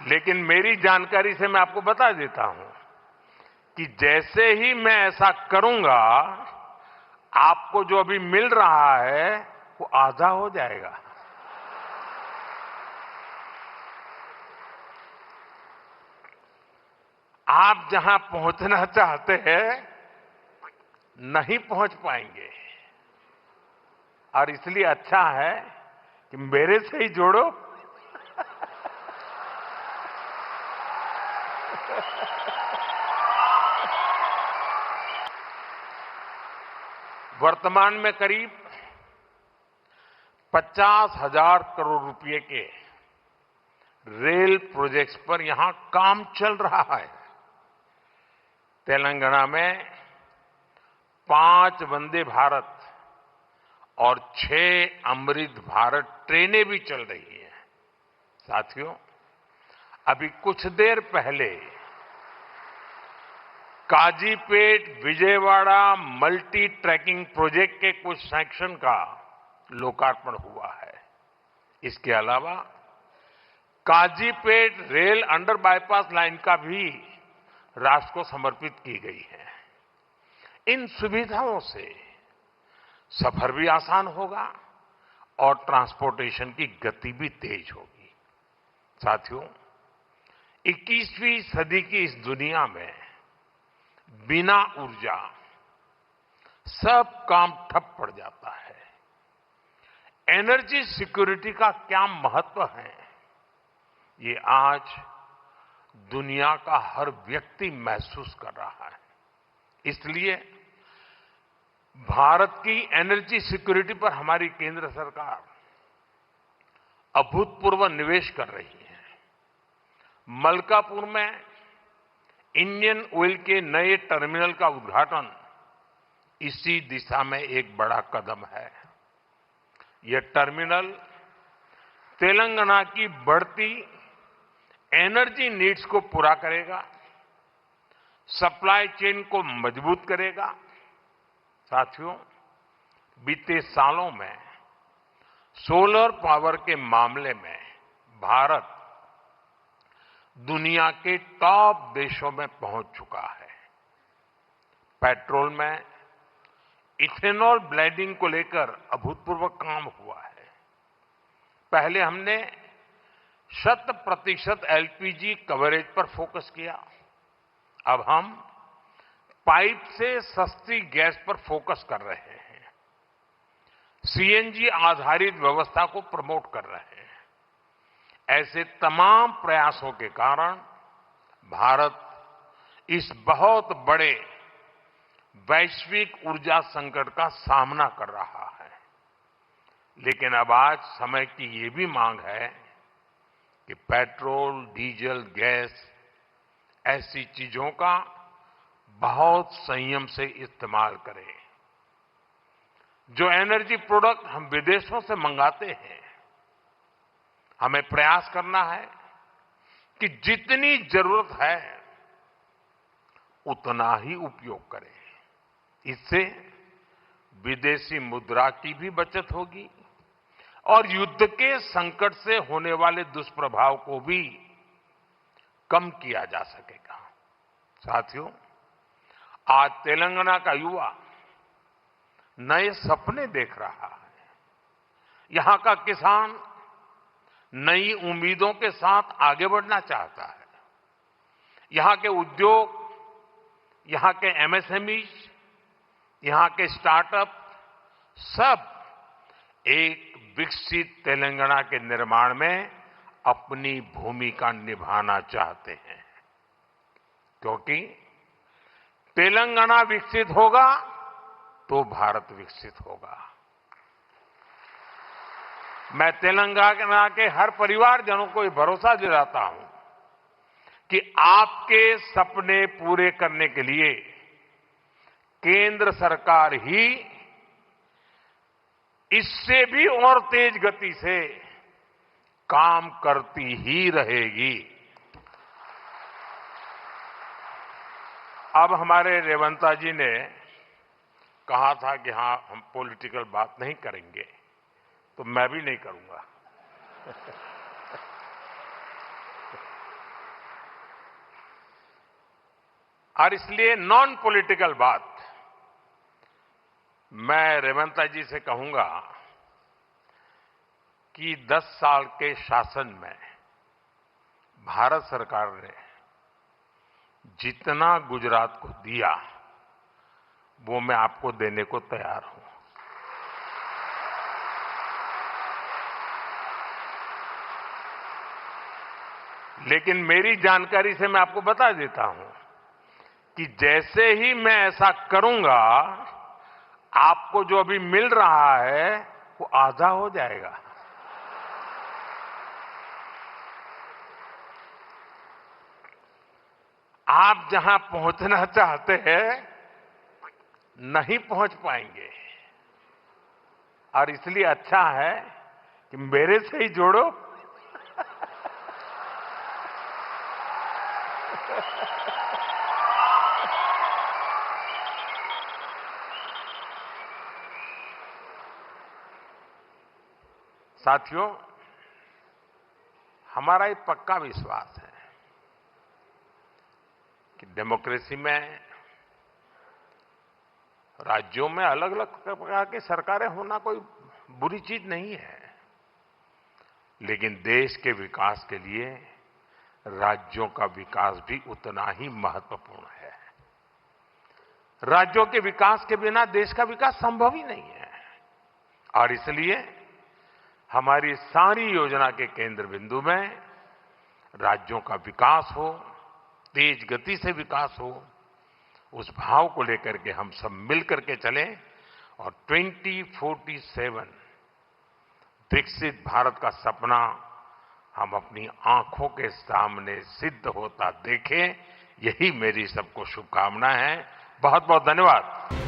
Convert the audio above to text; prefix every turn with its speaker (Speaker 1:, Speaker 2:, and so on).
Speaker 1: लेकिन मेरी जानकारी से मैं आपको बता देता हूं कि जैसे ही मैं ऐसा करूंगा, आपको जो अभी मिल रहा है वो आधा हो जाएगा। आप जहां पहुंचना चाहते हैं नहीं पहुंच पाएंगे, और इसलिए अच्छा है कि मेरे से ही जोड़ो। वर्तमान में करीब 50,000 करोड़ रुपए के रेल प्रोजेक्ट्स पर यहां काम चल रहा है। तेलंगाना में 5 वंदे भारत और 6 अमृत भारत ट्रेनें भी चल रही हैं। साथियों, अभी कुछ देर पहले Kazipet Vijayawada multi tracking project के कुछ सेक्शन का लोकार्पण हुआ है। इसके अलावा Kazipet rail under bypass line का भी राष्ट्र को समर्पित की गई है। इन सुविधाओं से सफर भी आसान होगा और ट्रांसपोर्टेशन की गति भी तेज होगी। साथियों, 21वीं सदी की इस दुनिया में बिना ऊर्जा सब काम ठप पड़ जाता है। एनर्जी सिक्योरिटी का क्या महत्व है, ये आज दुनिया का हर व्यक्ति महसूस कर रहा है। इसलिए भारत की एनर्जी सिक्योरिटी पर हमारी केंद्र सरकार अभूतपूर्व निवेश कर रही है। मलकापुर में इंडियन ऑयल के नए टर्मिनल का उद्घाटन इसी दिशा में एक बड़ा कदम है। यह टर्मिनल तेलंगाना की बढ़ती एनर्जी नीड्स को पूरा करेगा, सप्लाई चेन को मजबूत करेगा। साथियों, बीते सालों में सोलर पावर के मामले में भारत दुनिया के टॉप देशों में पहुंच चुका है। पेट्रोल में इथेनॉल ब्लेंडिंग को लेकर अभूतपूर्व काम हुआ है। पहले हमने 100% एलपीजी कवरेज पर फोकस किया। अब हम पाइप से सस्ती गैस पर फोकस कर रहे हैं। सीएनजी आधारित व्यवस्था को प्रमोट कर रहे हैं। ऐसे तमाम प्रयासों के कारण भारत इस बहुत बड़े वैश्विक ऊर्जा संकट का सामना कर रहा है। लेकिन अब आज समय की ये भी मांग है कि पेट्रोल, डीजल, गैस ऐसी चीजों का बहुत संयम से इस्तेमाल करें। जो एनर्जी प्रोडक्ट हम विदेशों से मंगाते हैं, हमें प्रयास करना है कि जितनी जरूरत है उतना ही उपयोग करें। इससे विदेशी मुद्रा की भी बचत होगी और युद्ध के संकट से होने वाले दुष्प्रभाव को भी कम किया जा सकेगा। साथियों, आज तेलंगाना का युवा नए सपने देख रहा है। यहां का किसान नई उम्मीदों के साथ आगे बढ़ना चाहता है। यहां के उद्योग, यहां के एमएसएमई, यहां के स्टार्टअप सब एक विकसित तेलंगाना के निर्माण में अपनी भूमिका निभाना चाहते हैं। क्योंकि तेलंगाना विकसित होगा तो भारत विकसित होगा। मैं तेलंगाना के हर परिवारजनों को ये भरोसा दिलाता हूं कि आपके सपने पूरे करने के लिए केंद्र सरकार ही इससे भी और तेज गति से काम करती ही रहेगी। अब हमारे रेवंता जी ने कहा था कि हां, हम पॉलिटिकल बात नहीं करेंगे, तो मैं भी नहीं करूंगा। और इसलिए नॉन पॉलिटिकल बात मैं रेवंता जी से कहूंगा कि 10 साल के शासन में भारत सरकार ने जितना गुजरात को दिया वो मैं आपको देने को तैयार हूं। लेकिन मेरी जानकारी से मैं आपको बता देता हूं कि जैसे ही मैं ऐसा करूंगा आपको जो अभी मिल रहा है वो आधा हो जाएगा। आप जहां पहुंचना चाहते हैं नहीं पहुंच पाएंगे और इसलिए अच्छा है कि मेरे से ही जोड़ो। साथियों, हमारा एक पक्का विश्वास है कि डेमोक्रेसी में राज्यों में अलग अलग प्रकार की सरकारें होना कोई बुरी चीज नहीं है, लेकिन देश के विकास के लिए राज्यों का विकास भी उतना ही महत्वपूर्ण है। राज्यों के विकास के बिना देश का विकास संभव ही नहीं है और इसलिए हमारी सारी योजना के केंद्र बिंदु में राज्यों का विकास हो, तेज गति से विकास हो, उस भाव को लेकर के हम सब मिलकर के चलें और 2047 विकसित भारत का सपना हम अपनी आंखों के सामने सिद्ध होता देखें। यही मेरी सबको शुभकामना है। बहुत बहुत धन्यवाद।